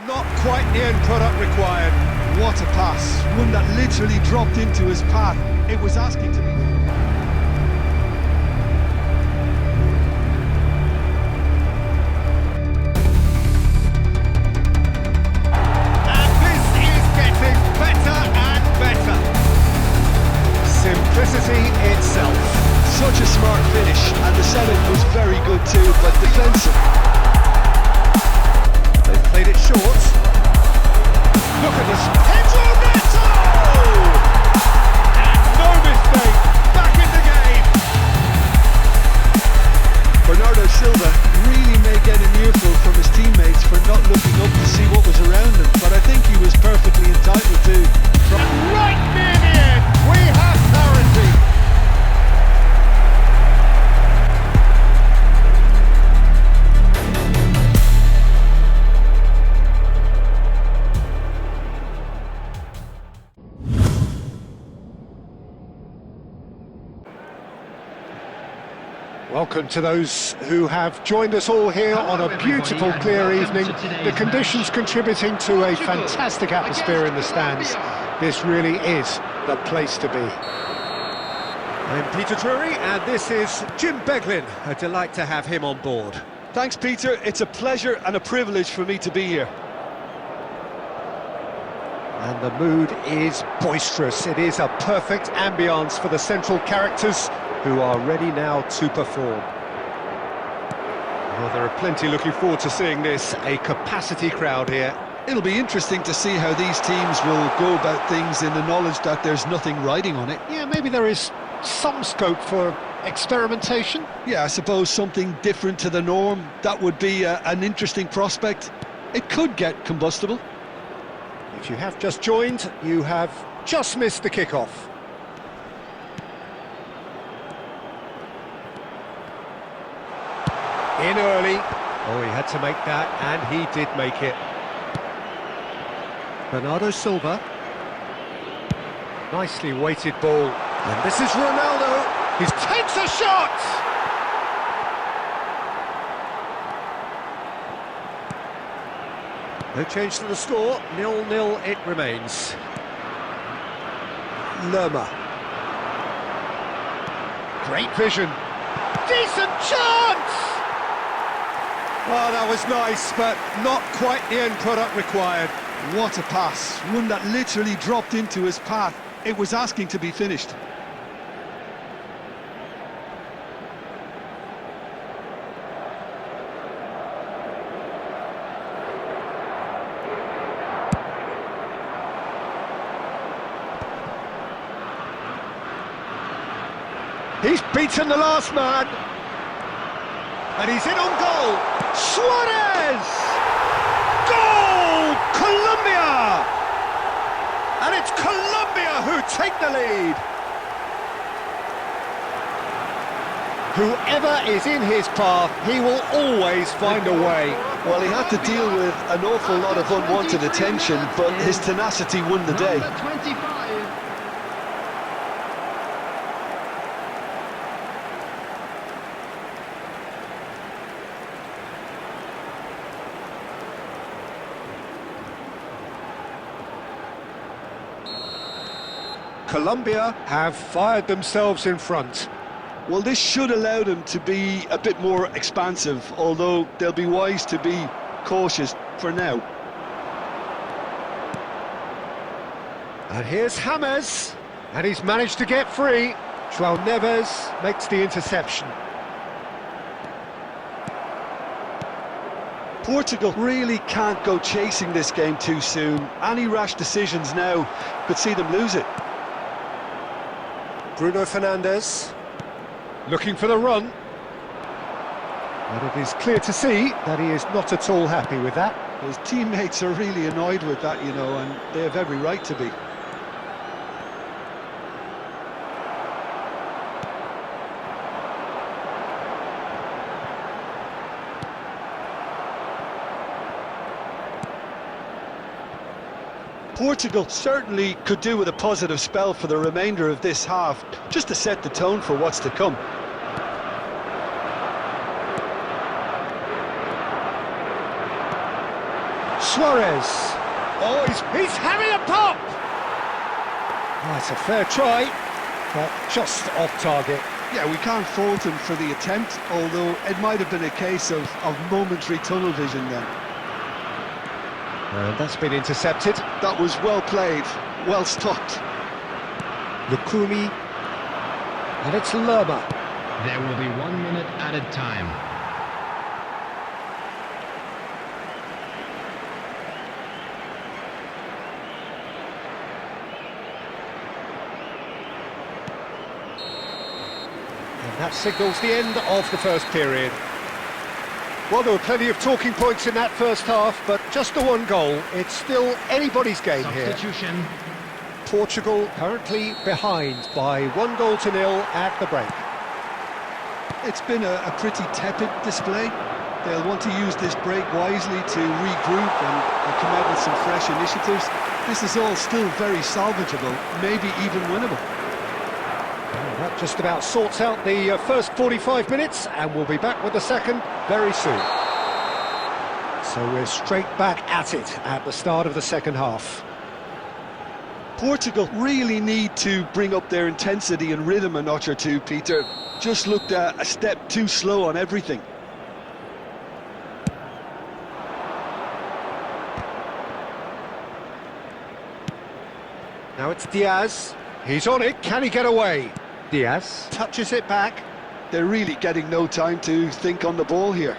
Not quite the end product required. What a pass. One that literally dropped into his path. It was asking to be. And this is getting better and better. Simplicity itself. Such a smart finish, and the setup was very good too, but defensive. They've played it short. Look at this. Pedro Neto! And no mistake, back in the game. Bernardo Silva really may get an earful from his teammates for not looking up to see what was around him, but I think he was perfectly entitled to. And right near the end, we have parity. Welcome to those who have joined us all here on a beautiful, clear evening. The conditions contributing to a fantastic atmosphere in the stands. This really is the place to be. I'm Peter Drury, and this is Jim Beglin. A delight to have him on board. Thanks, Peter. It's a pleasure and a privilege for me to be here. And the mood is boisterous. It is a perfect ambience for the central characters, who are ready now to perform. Well, there are plenty looking forward to seeing this, a capacity crowd here. It'll be interesting to see how these teams will go about things in the knowledge that there's nothing riding on it. Yeah, maybe there is some scope for experimentation. Yeah, I suppose something different to the norm. That would be an interesting prospect. It could get combustible. If you have just joined, you have just missed the kickoff. In early. Oh, he had to make that, and he did make it. Bernardo Silva. Nicely weighted ball. And this is Ronaldo. He takes a shot! No change to the score. 0-0 it remains. Lerma. Great vision. Decent chance! Oh, that was nice, but not quite the end product required. What a pass. One that literally dropped into his path. It was asking to be finished. He's beaten the last man. And he's in on goal. Suarez! Goal! Colombia! And it's Colombia who take the lead. Whoever is in his path, he will always find a way. Well, he had to deal with an awful lot of unwanted attention, but his tenacity won the day. Colombia have fired themselves in front. Well, this should allow them to be a bit more expansive, although they'll be wise to be cautious for now. And here's James, and he's managed to get free. João Neves makes the interception. Portugal really can't go chasing this game too soon. Any rash decisions now could see them lose it. Bruno Fernandes, looking for the run. And it is clear to see that he is not at all happy with that. His teammates are really annoyed with that, you know, and they have every right to be. Portugal certainly could do with a positive spell for the remainder of this half, just to set the tone for what's to come. Suarez. Oh, he's having a pop! Oh, it's a fair try, but just off target. Yeah, we can't fault him for the attempt, although it might have been a case of momentary tunnel vision then. And that's been intercepted. That was well played, well stopped. Lukumi. And it's Lerma. There will be 1 minute added time. And that signals the end of the first period. Well, there were plenty of talking points in that first half, but just the one goal. It's still anybody's game here. Substitution. Portugal currently behind by 1-0 at the break. It's been a pretty tepid display. They'll want to use this break wisely to regroup and come out with some fresh initiatives. This is all still very salvageable, maybe even winnable. Well, that just about sorts out the first 45 minutes, and we'll be back with the second very soon. So we're straight back at it at the start of the second half. Portugal really need to bring up their intensity and rhythm a notch or two, Peter. Just looked a step too slow on everything. Now it's Diaz. He's on it. Can he get away? Diaz touches it back. They're really getting no time to think on the ball here.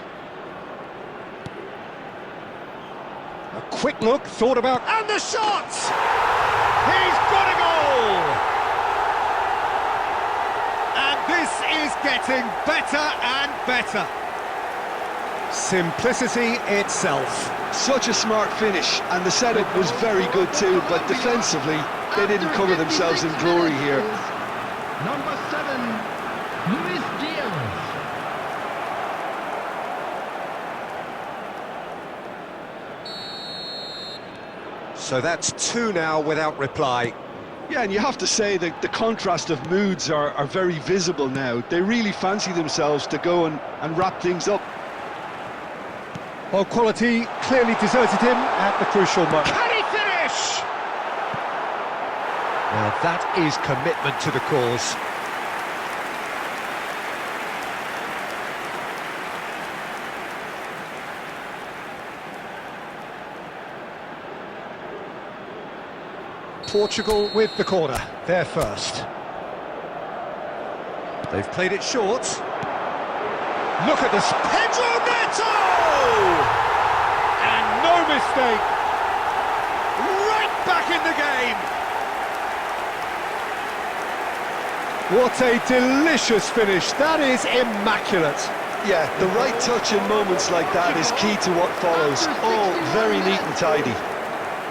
A quick look, thought about, and the shot! He's got a goal! And this is getting better and better. Simplicity itself. Such a smart finish, and the setup was very good too, but defensively, they didn't cover themselves in glory here. Number 7, Luis Diaz. So that's 2 now without reply. Yeah, and you have to say that the contrast of moods are very visible now. They really fancy themselves to go and wrap things up. Well, quality clearly deserted him at the crucial moment. Can he finish? Now that is commitment to the cause. Portugal with the corner, they're first. They've played it short. Look at this, Pedro Neto! And no mistake. Right back in the game. What a delicious finish, that is immaculate. Yeah, the right touch in moments like that is key to what follows. All very neat and tidy.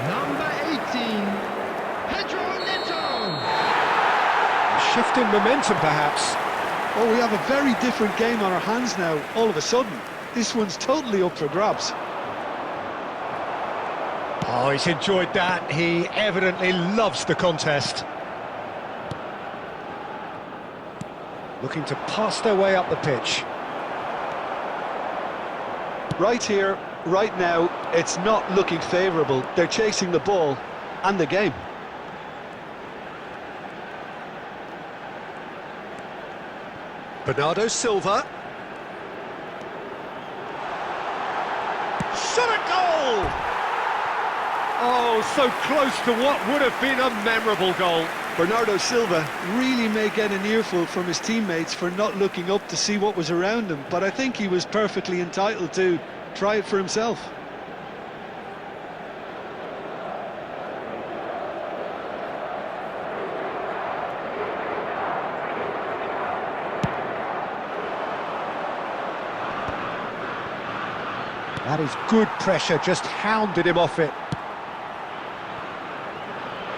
Number 18. Shift in momentum, perhaps. Oh, we have a very different game on our hands now, all of a sudden. This one's totally up for grabs. Oh, he's enjoyed that. He evidently loves the contest. Looking to pass their way up the pitch. Right here, right now, it's not looking favourable. They're chasing the ball and the game. Bernardo Silva. Shot a goal! Oh, so close to what would have been a memorable goal. Bernardo Silva really may get an earful from his teammates for not looking up to see what was around him, but I think he was perfectly entitled to try it for himself. That is good pressure, just hounded him off it.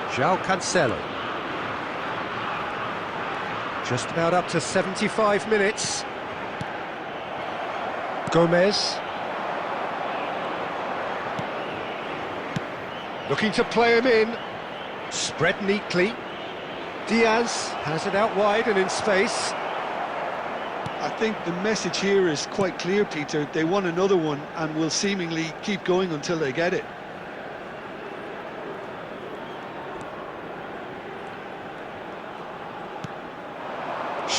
João Cancelo. Just about up to 75 minutes. Gomez. Looking to play him in. Spread neatly. Diaz has it out wide and in space. I think the message here is quite clear, Peter. They want another one and will seemingly keep going until they get it.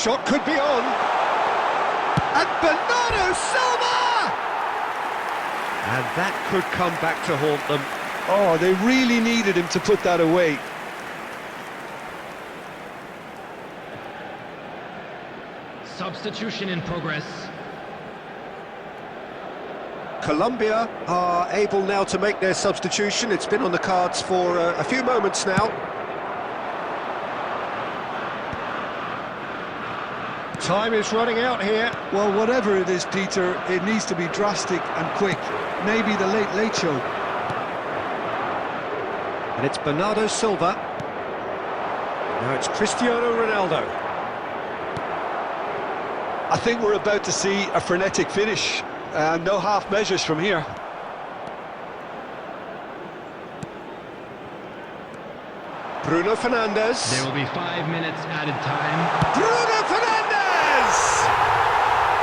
Shot could be on. And Bernardo Silva! And that could come back to haunt them. Oh, they really needed him to put that away. Substitution in progress. Colombia are able now to make their substitution. It's been on the cards for a few moments now. Time is running out here. Well, whatever it is, Peter, it needs to be drastic and quick. Maybe the late show. And it's Bernardo Silva. Now it's Cristiano Ronaldo. I think we're about to see a frenetic finish. No half measures from here. Bruno Fernandes. There will be 5 minutes added time. Bruno Fernandes!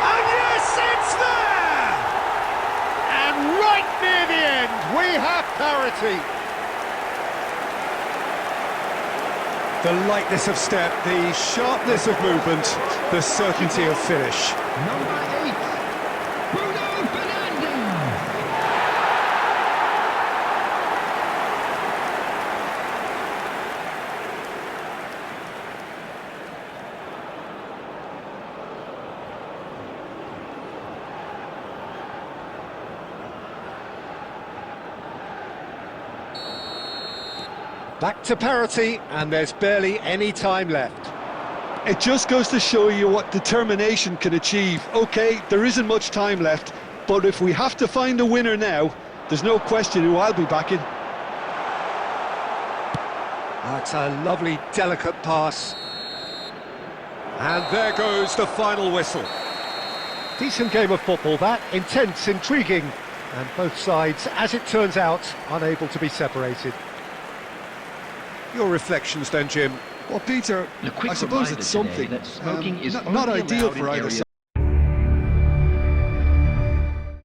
And yes, it's there! And right near the end, we have parity. The lightness of step, the sharpness of movement, the certainty of finish. Number 8, Bruno Fernandes. Back to parity, and there's barely any time left. It just goes to show you what determination can achieve. OK, there isn't much time left, but if we have to find a winner now, there's no question who I'll be backing. That's a lovely, delicate pass. And there goes the final whistle. Decent game of football, that. Intense, intriguing. And both sides, as it turns out, unable to be separated. Your reflections then, Jim? Well, Peter, A quick I suppose reminder it's today something. that smoking is not only ideal allowed for in either areas